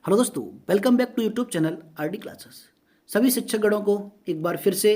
Hello दोस्तों, welcome back to YouTube channel RD classes. सभी शिक्षकगणों को एक बार फिर से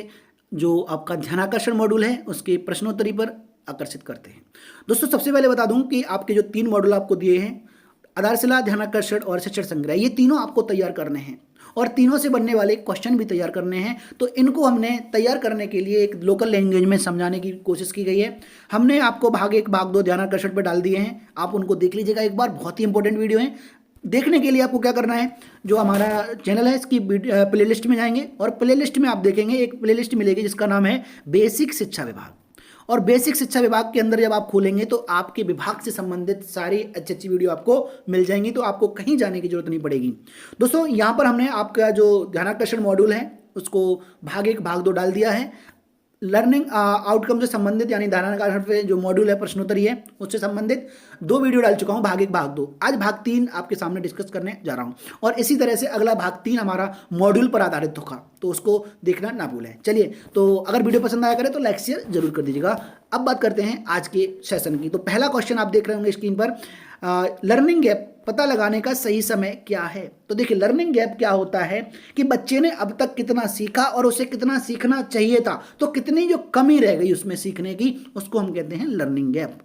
जो आपका ध्यानाकर्षण मॉड्यूल है उसके प्रश्नोत्तरी पर आकर्षित करते हैं। दोस्तों, सबसे पहले बता दूं कि आपके जो 3 मॉड्यूल आपको दिए हैं, आधारशिला, ध्यानाकर्षण और शिक्षण संग्रह, ये तीनों आपको तैयार करने हैं और तीनों से बनने वाले क्वेश्चन भी तैयार करने हैं। तो इनको हमने तैयार करने के लिए एक लोकल लैंग्वेज में समझाने की कोशिश की गई है। हमने आपको भाग 1 भाग 2 ध्यानाकर्षण पर डाल दिए हैं, आप उनको देख लीजिएगा एक बार, बहुत ही इंपॉर्टेंट वीडियो है। देखने के लिए आपको क्या करना है, जो हमारा चैनल है इसकी प्लेलिस्ट में जाएंगे और प्लेलिस्ट में आप देखेंगे एक प्लेलिस्ट मिलेगी जिसका नाम है बेसिक शिक्षा विभाग। और बेसिक शिक्षा विभाग के अंदर जब आप खोलेंगे तो आपके विभाग से संबंधित सारी अच्छी अच्छी वीडियो आपको मिल जाएंगी, तो आपको कहीं जाने की जरूरत नहीं पड़ेगी। दोस्तों, यहाँ पर हमने आपका जो ध्यानाकर्षण मॉड्यूल है उसको भाग 1 भाग 2 डाल दिया है। लर्निंग आउटकम से संबंधित यानी ध्यानाकर्षण पे जो मॉड्यूल है प्रश्नोत्तरी है उससे संबंधित 2 वीडियो डाल चुका हूं, भाग 1 भाग 2। आज भाग 3 आपके सामने डिस्कस करने जा रहा हूं और इसी तरह से अगला भाग 3 हमारा मॉड्यूल पर आधारित होगा, तो उसको देखना ना भूलें। चलिए, तो अगर वीडियो पसंद आया करे तो लाइक शेयर जरूर कर दीजिएगा। अब बात करते हैं आज के सेशन की। तो पहला क्वेश्चन आप देख रहे होंगे स्क्रीन पर, लर्निंग गैप पता लगाने का सही समय क्या है। तो देखिए, लर्निंग गैप क्या होता है कि बच्चे ने अब तक कितना सीखा और उसे कितना सीखना चाहिए था, तो कितनी जो कमी रह गई उसमें सीखने की, उसको हम कहते हैं लर्निंग गैप।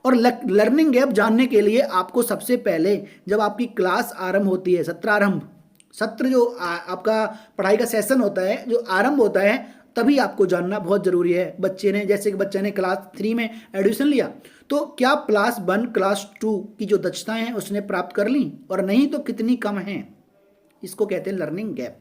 और लर्निंग गैप जानने के लिए आपको सबसे पहले जब आपकी क्लास आरंभ होती है, सत्र जो आपका पढ़ाई का सेशन होता है, जो आरंभ होता है, तभी आपको जानना बहुत जरूरी है। बच्चे ने, जैसे कि बच्चे ने क्लास 3 में एडमिशन लिया, तो क्या क्लास 1 क्लास 2 की जो दक्षताएं हैं उसने प्राप्त कर ली, और नहीं तो कितनी कम है, इसको कहते हैं लर्निंग गैप।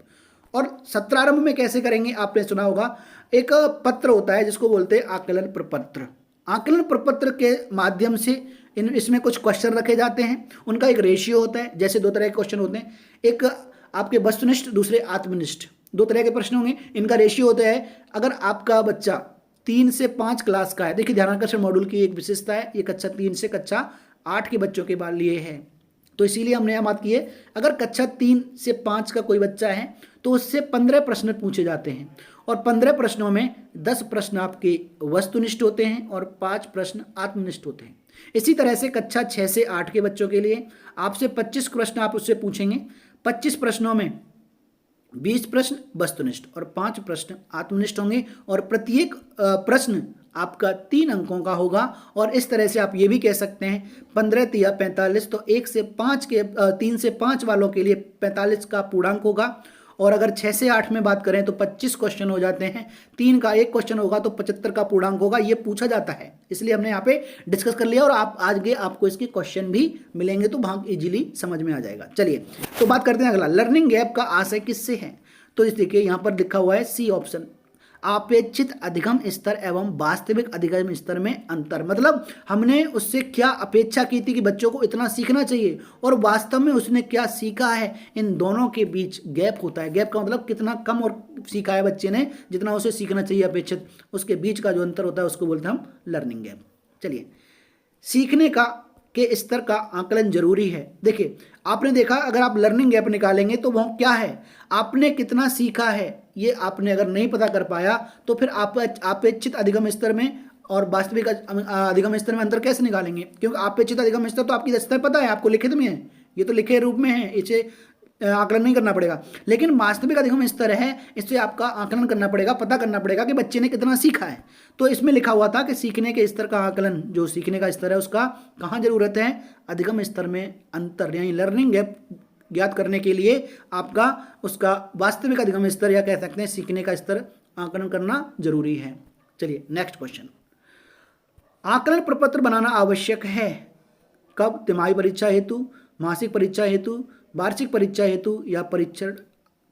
और सत्रारंभ में कैसे करेंगे, आपने सुना होगा एक पत्र होता है जिसको बोलते हैं आकलन प्रपत्र। आकलन प्रपत्र के माध्यम से इसमें कुछ क्वेश्चन रखे जाते हैं, उनका एक रेशियो होता है। जैसे 2 तरह के क्वेश्चन होते हैं, एक आपके वस्तुनिष्ठ, दूसरे आत्मनिष्ठ, 2 तरह के प्रश्न होंगे। इनका रेशियो होता है, अगर आपका बच्चा 3 से 5 क्लास का है, देखिए ध्यानाकर्षण मॉड्यूल की एक विशेषता है, ये कक्षा 3 से कक्षा 8 के बच्चों के बाद लिए है, तो इसीलिए हमने यह बात की है। अगर कक्षा 3 से 5 का कोई बच्चा है तो उससे 15 प्रश्न पूछे जाते हैं और 15 प्रश्नों में 10 प्रश्न आपके वस्तुनिष्ठ होते हैं और 5 प्रश्न आत्मनिष्ठ होते हैं। इसी तरह से कक्षा 6 से 8 के बच्चों के लिए आपसे 25 प्रश्न आप उससे पूछेंगे। 25 प्रश्नों में 20 प्रश्न वस्तुनिष्ठ और 5 प्रश्न आत्मनिष्ठ होंगे और प्रत्येक प्रश्न आपका 3 अंकों का होगा। और इस तरह से आप ये भी कह सकते हैं 15 तिया 45, तो 1 से 5 के 3 से 5 वालों के लिए 45 का पूर्णांक होगा। और अगर 6 से 8 में बात करें तो 25 क्वेश्चन हो जाते हैं, 3 का 1 क्वेश्चन होगा तो 75 का पूर्णांक होगा। ये पूछा जाता है, इसलिए हमने यहाँ पे डिस्कस कर लिया और आप आगे आपको इसके क्वेश्चन भी मिलेंगे तो भाग इजीली समझ में आ जाएगा। चलिए, तो बात करते हैं अगला, लर्निंग गैप का आशय किससे है। तो इस देखिए यहाँ पर लिखा हुआ है सी ऑप्शन, अपेक्षित अधिगम स्तर एवं वास्तविक अधिगम स्तर में अंतर। मतलब हमने उससे क्या अपेक्षा की थी कि बच्चों को इतना सीखना चाहिए और वास्तव में उसने क्या सीखा है, इन दोनों के बीच गैप होता है। गैप का मतलब कितना कम और सीखा है बच्चे ने, जितना उसे सीखना चाहिए अपेक्षित, उसके बीच का जो अंतर होता है उसको बोलते हैं हम लर्निंग गैप। चलिए, सीखने का के स्तर का आकलन जरूरी है। देखिए, आपने देखा अगर आप लर्निंग गैप निकालेंगे तो वह क्या है, आपने कितना सीखा है, ये आपने अगर नहीं पता कर पाया तो फिर आप अपेक्षित अधिगम स्तर में और वास्तविक अधिगम स्तर में अंतर कैसे निकालेंगे। क्योंकि अपेक्षित अधिगम स्तर तो आपकी दक्षता पता है, आपको लिखित में है, ये तो लिखे रूप में है, इसे आकलन नहीं करना पड़ेगा। लेकिन वास्तविक अधिगम स्तर है, इससे आपका आकलन करना पड़ेगा, पता करना पड़ेगा कि बच्चे ने कितना सीखा है। तो इसमें लिखा हुआ था कि सीखने के स्तर का आकलन, जो सीखने का स्तर है उसका कहाँ जरूरत है, अधिगम स्तर में अंतर, यानी लर्निंग गैप ज्ञात करने के लिए आपका उसका वास्तविक अधिगम स्तर या कह सकते हैं सीखने का स्तर आकलन करना जरूरी है। चलिए नेक्स्ट क्वेश्चन, आकलन प्रपत्र बनाना आवश्यक है कब, तिमाही परीक्षा हेतु, मासिक परीक्षा हेतु, वार्षिक परीक्षा हेतु या परीक्षण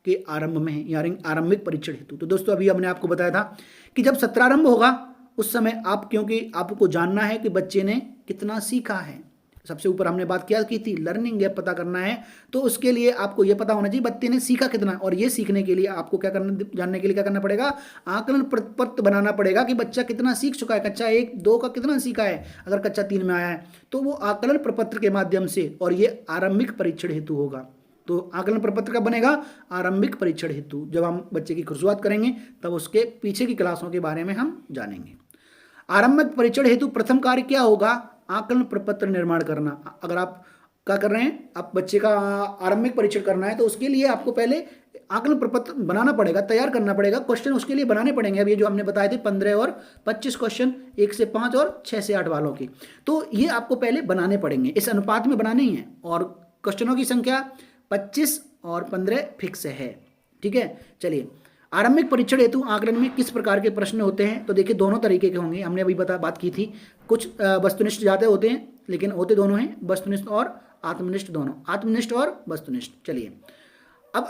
के आरंभ में है, यानी आरंभिक परीक्षण हेतु। तो दोस्तों, अभी हमने आपको बताया था कि जब सत्रारंभ होगा उस समय आप, क्योंकि आपको जानना है कि बच्चे ने कितना सीखा है, सबसे ऊपर हमने बात किया की थी लर्निंग गैप पता करना है, तो उसके लिए आपको यह पता होना चाहिए बच्चे ने सीखा कितना। और ये सीखने के लिए आपको क्या करना, जानने के लिए क्या करना पड़ेगा, आकलन प्रपत्र बनाना पड़ेगा कि बच्चा कितना सीख चुका है, कक्षा 1 2 का कितना सीखा है, अगर कक्षा 3 में आया है तो वो आकलन प्रपत्र के माध्यम से, और ये आरंभिक परीक्षण हेतु होगा। तो आकलन प्रपत्र कब बनेगा, आरंभिक परीक्षण हेतु, जब हम बच्चे की शुरुआत करेंगे तब उसके पीछे की क्लासों के बारे में हम जानेंगे। आरंभिक परीक्षण हेतु प्रथम कार्य क्या होगा, आकलन प्रपत्र निर्माण करना। अगर आप क्या कर रहे हैं, आप बच्चे का आरंभिक परीक्षण करना है तो उसके लिए आपको पहले आकलन प्रपत्र बनाना पड़ेगा, तैयार करना पड़ेगा, क्वेश्चन उसके लिए बनाने पड़ेंगे। अब ये जो हमने बताए थे 15 और 25 क्वेश्चन, 1 से 5 और 6 से 8 वालों के, तो ये आपको पहले बनाने पड़ेंगे, इस अनुपात में बनाने ही हैं। और क्वेश्चनों की संख्या 25 और 15 फिक्स है, ठीक है। चलिए, आरंभिक परीक्षण हेतु आकलन में किस प्रकार के प्रश्न होते हैं, तो देखिए दोनों तरीके के होंगे, हमने अभी बात की थी। कुछ वस्तुनिष्ठ ज़्यादा होते हैं, लेकिन होते दोनों हैं, वस्तुनिष्ठ और आत्मनिष्ठ दोनों, आत्मनिष्ठ और वस्तुनिष्ठ। चलिए, अब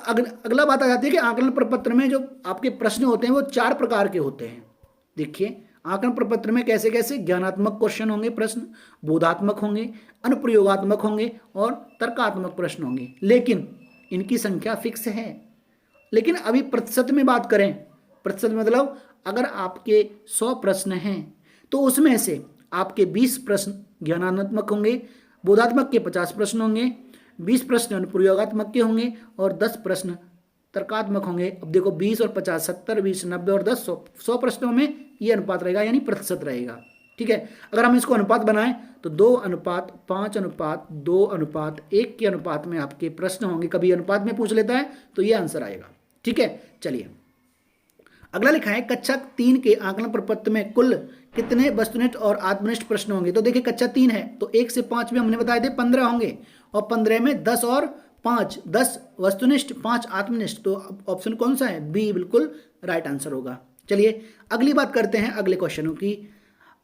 अगला बात आ जाती है कि आकलन प्रपत्र में जो आपके प्रश्न होते हैं वो 4 प्रकार के होते हैं। देखिए, आकलन प्रपत्र में कैसे कैसे ज्ञानात्मक क्वेश्चन होंगे, प्रश्न बोधात्मक होंगे, अनुप्रयोगात्मक होंगे और तर्कात्मक प्रश्न होंगे, लेकिन इनकी संख्या फिक्स है। लेकिन अभी प्रतिशत में बात करें, प्रतिशत मतलब अगर आपके 100 प्रश्न हैं तो उसमें से आपके 20 प्रश्न ज्ञानात्मक होंगे, बोधात्मक के 50 प्रश्न होंगे, 20 प्रश्न अनुप्रयोगात्मक के होंगे और 10 प्रश्न तर्कात्मक होंगे। अब देखो 20 और 50, 70, 20, 90 और 10, 100 प्रश्नों में ये अनुपात रहेगा, यानी प्रतिशत रहेगा, ठीक है। अगर हम इसको अनुपात बनाएं तो 2:5:2:1 के अनुपात में आपके प्रश्न होंगे। कभी अनुपात में पूछ लेता है तो ये आंसर आएगा, ठीक है। चलिए, अगला लिखा है कक्षा 3 के आकलन प्रपत्र में कुल कितने वस्तुनिष्ठ और आत्मनिष्ठ प्रश्न होंगे। तो देखिए कक्षा 3 है तो 1 से 5 में हमने बताए थे 15 होंगे, और 15 में 10 और 5, 10 वस्तुनिष्ठ 5 आत्मनिष्ठ, तो ऑप्शन कौन सा है, बी बिल्कुल राइट आंसर होगा। चलिए, अगली बात करते हैं अगले क्वेश्चनों की।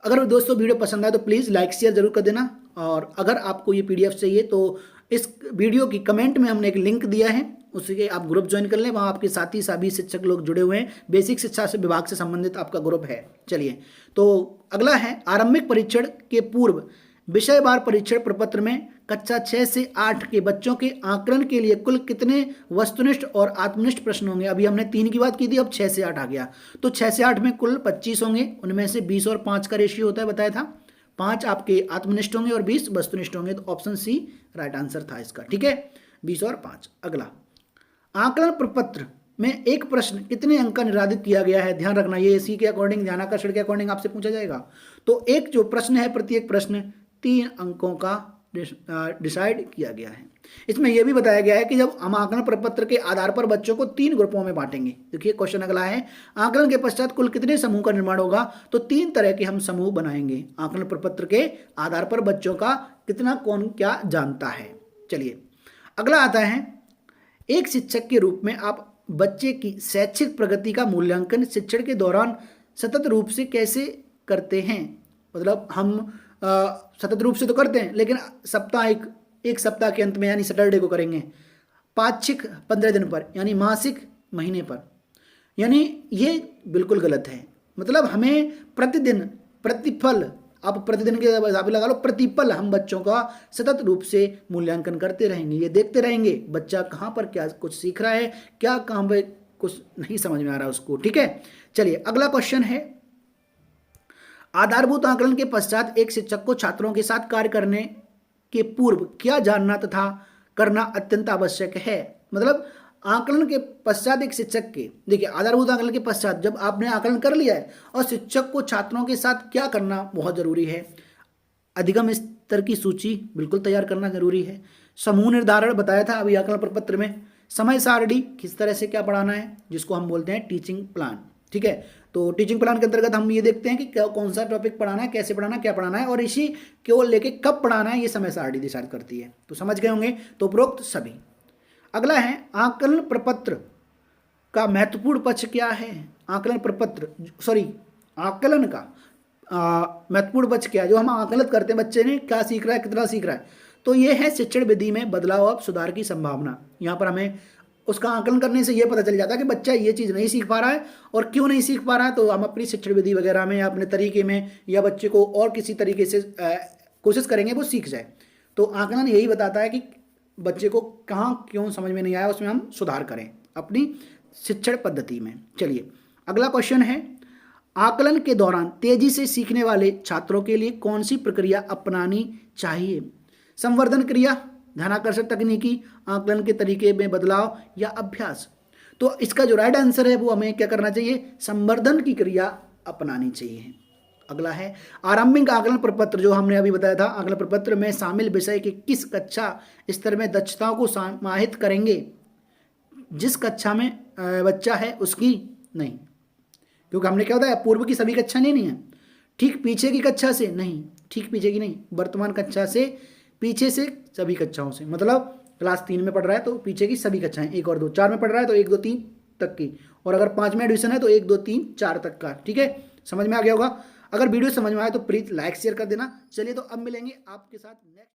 अगर दोस्तों वीडियो पसंद आए तो प्लीज़ लाइक शेयर जरूर कर देना, और अगर आपको ये PDF चाहिए तो इस वीडियो की कमेंट में हमने एक लिंक दिया है, उसके आप ग्रुप ज्वाइन कर लें, वहाँ आपके साथी सभी शिक्षक लोग जुड़े हुए हैं, बेसिक शिक्षा से विभाग से संबंधित आपका ग्रुप है। चलिए, तो अगला है आरंभिक परीक्षण के पूर्व विषयवार परीक्षण प्रपत्र में कक्षा 6 से 8 के बच्चों के आकलन के लिए कुल कितने वस्तुनिष्ठ और आत्मनिष्ठ प्रश्न होंगे। अभी हमने 3 की बात की थी, अब 6 से 8 आ गया, तो 6 से 8 में कुल 25 होंगे, उनमें से 20 और 5 का रेशियो होता है, बताया था। 5 आपके आत्मनिष्ठ होंगे और 20 वस्तुनिष्ठ होंगे, तो ऑप्शन सी राइट आंसर था इसका, ठीक है, 20 और 5। अगला, आकलन प्रपत्र में एक प्रश्न कितने अंक का निर्धारित किया गया है। ध्यान रखना, ये इसी के अकॉर्डिंग, ध्यानाकर्षण के अकॉर्डिंग आपसे पूछा जाएगा। तो एक जो प्रश्न है, प्रत्येक प्रश्न 3 अंकों का डिसाइड किया गया है। इसमें यह भी बताया गया है कि जब हम आकलन प्रपत्र के आधार पर बच्चों को 3 ग्रुपों में बांटेंगे। देखिए क्वेश्चन अगला है, आकलन के पश्चात कुल कितने समूह का निर्माण होगा। तो 3 तरह के हम समूह बनाएंगे। आकलन प्रपत्र के आधार पर बच्चों का कितना कौन क्या जानता है। चलिए, अगला आता है, एक शिक्षक के रूप में आप बच्चे की शैक्षिक प्रगति का मूल्यांकन शिक्षण के दौरान सतत रूप से कैसे करते हैं। मतलब हम सतत रूप से तो करते हैं, लेकिन साप्ताहिक, एक सप्ताह के अंत में यानी सैटरडे को करेंगे, पाक्षिक 15 दिन पर यानी मासिक महीने पर, यानी ये बिल्कुल गलत है। मतलब हमें प्रतिदिन प्रतिफल, आप प्रतिदिन के हिसाब लगा लो, प्रतिपल हम बच्चों का सतत रूप से मूल्यांकन करते रहेंगे, ये देखते रहेंगे बच्चा कहाँ पर क्या कुछ सीख रहा है, क्या कहाँ पर कुछ नहीं समझ में आ रहा है उसको, ठीक है। चलिए, अगला क्वेश्चन है, आधारभूत आकलन के पश्चात एक शिक्षक को छात्रों के साथ कार्य करने के पूर्व क्या जानना तथा करना अत्यंत आवश्यक है। मतलब आकलन के पश्चात एक शिक्षक के, देखिए आधारभूत आकलन के पश्चात जब आपने आकलन कर लिया है और शिक्षक को छात्रों के साथ क्या करना बहुत जरूरी है। अधिगम स्तर की सूची बिल्कुल तैयार करना जरूरी है। समूह निर्धारण बताया था अभी आकलन प्रपत्र में। समय सारणी, किस तरह से क्या पढ़ाना है, जिसको हम बोलते हैं टीचिंग प्लान, ठीक है। तो टीचिंग प्लान के अंतर्गत हम ये देखते हैं कि कौन सा टॉपिक पढ़ाना है, कैसे पढ़ाना है, क्या पढ़ाना है, और इसी को लेके कब पढ़ाना है, ये समय सारणी डिसाइड करती है। तो समझ गए होंगे, तो उपरोक्त सभी। अगला है, आकलन प्रपत्र का महत्वपूर्ण पक्ष क्या है। आकलन का महत्वपूर्ण पक्ष क्या है, जो हम आकलन करते हैं बच्चे ने क्या सीख रहा है, कितना सीख रहा है। तो ये है शिक्षण विधि में बदलाव और सुधार की संभावना। यहाँ पर हमें उसका आकलन करने से ये पता चल जाता है कि बच्चा ये चीज़ नहीं सीख पा रहा है और क्यों नहीं सीख पा रहा है। तो हम अपनी शिक्षण विधि वगैरह में या अपने तरीके में या बच्चे को और किसी तरीके से कोशिश करेंगे वो सीख जाए। तो आकलन यही बताता है कि बच्चे को कहाँ क्यों समझ में नहीं आया, उसमें हम सुधार करें अपनी शिक्षण पद्धति में। चलिए, अगला क्वेश्चन है, आकलन के दौरान तेजी से सीखने वाले छात्रों के लिए कौन सी प्रक्रिया अपनानी चाहिए। संवर्धन क्रिया, ध्यानाकर्षण तकनीकी, आकलन के तरीके में बदलाव या अभ्यास। तो इसका जो राइट आंसर है वो हमें क्या करना चाहिए, संवर्धन की क्रिया अपनानी चाहिए। अगला है आरंभिक आकलन प्रपत्र, जो हमने अभी बताया था, आकलन प्रपत्र में शामिल विषय के किस कक्षा स्तर में दक्षताओं को समाहित करेंगे? जिस कक्षा में बच्चा है उसकी नहीं, क्योंकि हमने क्या बताया, पूर्व की सभी कक्षा नहीं है, ठीक पीछे की कक्षा से नहीं, ठीक पीछे की नहीं, वर्तमान कक्षा से पीछे से सभी कक्षाओं से, मतलब क्लास 3 में पढ़ रहा है तो पीछे की सभी कक्षाएं, 1 और 2, 4 में पढ़ रहा है तो 1 2 3 तक की, और अगर 5 में एडमिशन है तो 1 2 3 4 तक का। ठीक है, समझ में आ गया होगा। अगर वीडियो समझ में आए तो प्लीज़ लाइक शेयर कर देना। चलिए तो अब मिलेंगे आपके साथ नेक्स्ट।